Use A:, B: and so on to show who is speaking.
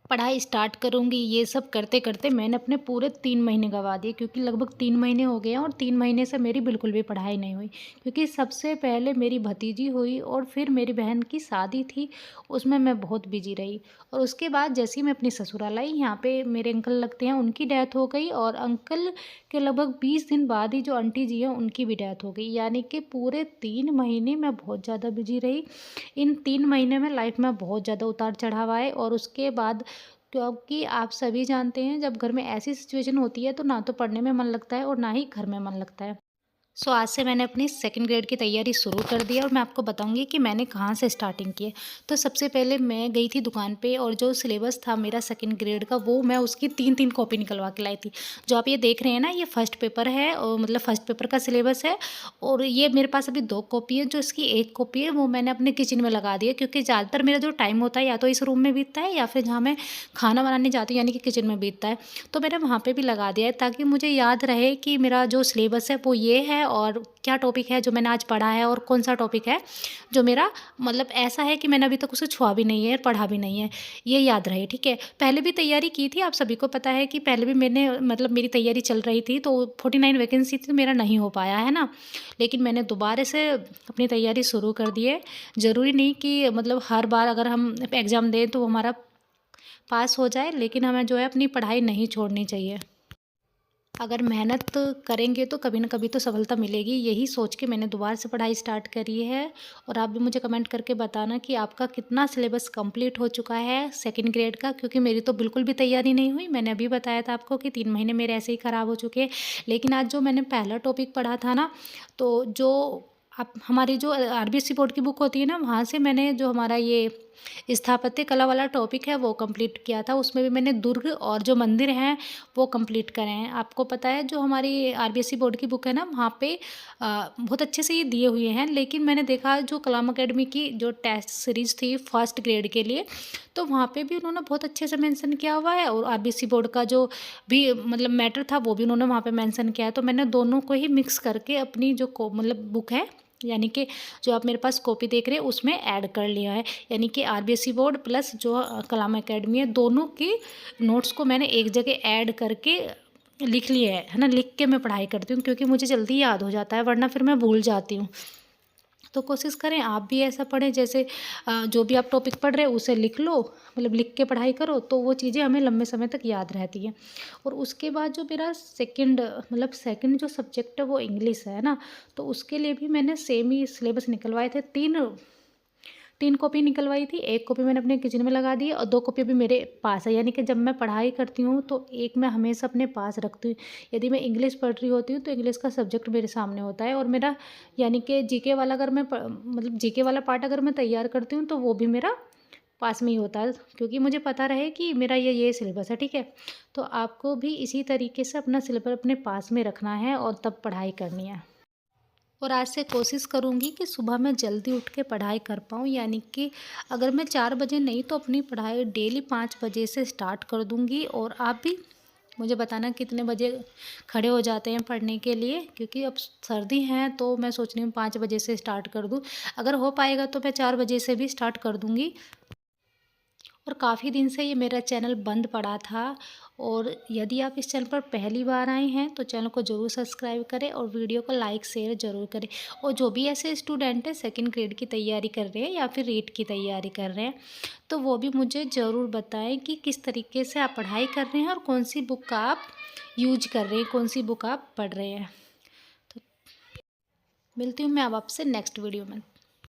A: पढ़ाई स्टार्ट करूँगी, ये सब करते करते मैंने अपने पूरे 3 महीने गँवा दिए, क्योंकि लगभग 3 महीने हो गए हैं और 3 महीने से मेरी बिल्कुल भी पढ़ाई नहीं हुई। क्योंकि सबसे पहले मेरी भतीजी हुई और फिर मेरी बहन की शादी थी, उसमें मैं बहुत बिज़ी रही। और उसके बाद जैसे ही मैं अपनी ससुराल आई, यहाँ पे मेरे अंकल लगते हैं, उनकी डेथ हो गई और अंकल के लगभग 20 दिन बाद ही जो आंटी जी हैं, उनकी भी डेथ हो गई। यानी कि पूरे 3 महीने मैं बहुत ज़्यादा बिज़ी रही। इन 3 महीने में लाइफ़ में बहुत ज़्यादा उतार-चढ़ाव आए और उसके बाद, क्योंकि आप सभी जानते हैं, जब घर में ऐसी सिचुएशन होती है तो ना तो पढ़ने में मन लगता है और ना ही घर में मन लगता है। आज से मैंने अपनी सेकंड ग्रेड की तैयारी शुरू कर दी है और मैं आपको बताऊंगी कि मैंने कहाँ से स्टार्टिंग की है। तो सबसे पहले मैं गई थी दुकान पे और जो सिलेबस था मेरा सेकंड ग्रेड का, वो मैं उसकी 3-3 कॉपी निकलवा के लाई थी। जो आप ये देख रहे हैं ना, ये फर्स्ट पेपर है और मतलब फर्स्ट पेपर का सिलेबस है। और ये मेरे पास अभी 2 कॉपी है। जो इसकी 1 कॉपी है वो मैंने अपने किचन में लगा दी है, क्योंकि ज़्यादातर मेरा जो टाइम होता है या तो इस रूम में बीतता है या फिर जहाँ मैं खाना बनाने जाती हूँ यानी कि किचन में बीतता है। तो मैंने वहाँ पे भी लगा दिया है ताकि मुझे याद रहे कि मेरा जो सिलेबस है वो ये है और क्या टॉपिक है जो मैंने आज पढ़ा है और कौन सा टॉपिक है जो मेरा मतलब ऐसा है कि मैंने अभी तक उसे छुआ भी नहीं है, पढ़ा भी नहीं है। ये याद रहे, ठीक है। पहले भी तैयारी की थी, आप सभी को पता है कि पहले भी मैंने मतलब मेरी तैयारी चल रही थी, तो 49 वैकेंसी थी तो मेरा नहीं हो पाया है ना। लेकिन मैंने दोबारा से अपनी तैयारी शुरू कर दी है। ज़रूरी नहीं कि मतलब हर बार अगर हम एग्ज़ाम दें तो हमारा पास हो जाए, लेकिन हमें जो है अपनी पढ़ाई नहीं छोड़नी चाहिए। अगर मेहनत करेंगे तो कभी न कभी तो सफलता मिलेगी, यही सोच के मैंने दोबारा से पढ़ाई स्टार्ट करी है। और आप भी मुझे कमेंट करके बताना कि आपका कितना सिलेबस कंप्लीट हो चुका है सेकंड ग्रेड का, क्योंकि मेरी तो बिल्कुल भी तैयारी नहीं हुई। मैंने अभी बताया था आपको कि 3 महीने मेरे ऐसे ही ख़राब हो चुके हैं। लेकिन आज जो मैंने पहला टॉपिक पढ़ा था ना, तो जो आप हमारी जो आरबीएससी बोर्ड की बुक होती है ना, वहाँ से मैंने जो हमारा ये स्थापत्य कला वाला टॉपिक है वो कंप्लीट किया था। उसमें भी मैंने दुर्ग और जो मंदिर हैं वो कंप्लीट करे हैं। आपको पता है जो हमारी आरबीएससी बोर्ड की बुक है ना, वहाँ पे बहुत अच्छे से ये दिए हुए हैं। लेकिन मैंने देखा जो कलाम अकेडमी की जो टेस्ट सीरीज़ थी फर्स्ट ग्रेड के लिए, तो वहाँ पे भी उन्होंने बहुत अच्छे से मेंशन किया हुआ है और आरबीएससी बोर्ड का जो भी मतलब मैटर था वो भी उन्होंने वहाँ पे मेंशन किया है। तो मैंने दोनों को ही मिक्स करके अपनी जो मतलब बुक है, यानी कि जो आप मेरे पास कॉपी देख रहे हैं उसमें ऐड कर लिया है। यानी कि आरबीएससी बोर्ड प्लस जो कलाम अकेडमी है, दोनों की नोट्स को मैंने एक जगह ऐड करके लिख लिया है ना। लिख के मैं पढ़ाई करती हूँ क्योंकि मुझे जल्दी याद हो जाता है, वरना फिर मैं भूल जाती हूँ। तो कोशिश करें आप भी ऐसा पढ़ें, जैसे जो भी आप टॉपिक पढ़ रहे हो उसे लिख लो, मतलब लिख के पढ़ाई करो तो वो चीज़ें हमें लंबे समय तक याद रहती हैं। और उसके बाद जो मेरा सेकंड जो सब्जेक्ट है वो इंग्लिश है ना, तो उसके लिए भी मैंने सेम ही सिलेबस निकलवाए थे। 3 कॉपी निकलवाई थी। 1 कॉपी मैंने अपने किचन में लगा दी है और 2 कॉपी अभी मेरे पास है। यानी कि जब मैं पढ़ाई करती हूँ तो एक मैं हमेशा अपने पास रखती हूँ। यदि मैं इंग्लिश पढ़ रही होती हूँ तो इंग्लिश का सब्जेक्ट मेरे सामने होता है और मेरा यानी कि जीके वाला अगर मैं मतलब जीके वाला पार्ट अगर मैं तैयार करती हूँ तो वो भी मेरा पास में ही होता है, क्योंकि मुझे पता रहे कि मेरा ये सिलेबस है, ठीक है। तो आपको भी इसी तरीके से अपना सिलेबस अपने पास में रखना है और तब पढ़ाई करनी है। और आज से कोशिश करूँगी कि सुबह मैं जल्दी उठ के पढ़ाई कर पाऊँ, यानी कि अगर मैं 4 बजे नहीं तो अपनी पढ़ाई डेली 5 बजे से स्टार्ट कर दूँगी। और आप भी मुझे बताना कितने बजे खड़े हो जाते हैं पढ़ने के लिए, क्योंकि अब सर्दी है तो मैं सोच रही हूँ 5 बजे से स्टार्ट कर दूँ। अगर हो पाएगा तो मैं 4 बजे से भी स्टार्ट कर दूँगी। और काफ़ी दिन से ये मेरा चैनल बंद पड़ा था। और यदि आप इस चैनल पर पहली बार आए हैं तो चैनल को ज़रूर सब्सक्राइब करें और वीडियो को लाइक शेयर ज़रूर करें। और जो भी ऐसे स्टूडेंट हैं सेकंड ग्रेड की तैयारी कर रहे हैं या फिर रीट की तैयारी कर रहे हैं, तो वो भी मुझे ज़रूर बताएं कि किस तरीके से आप पढ़ाई कर रहे हैं और कौन सी बुक का आप यूज कर रहे हैं, कौन सी बुक आप पढ़ रहे हैं। तो मिलती हूँ मैं अब आपसे नेक्स्ट वीडियो में।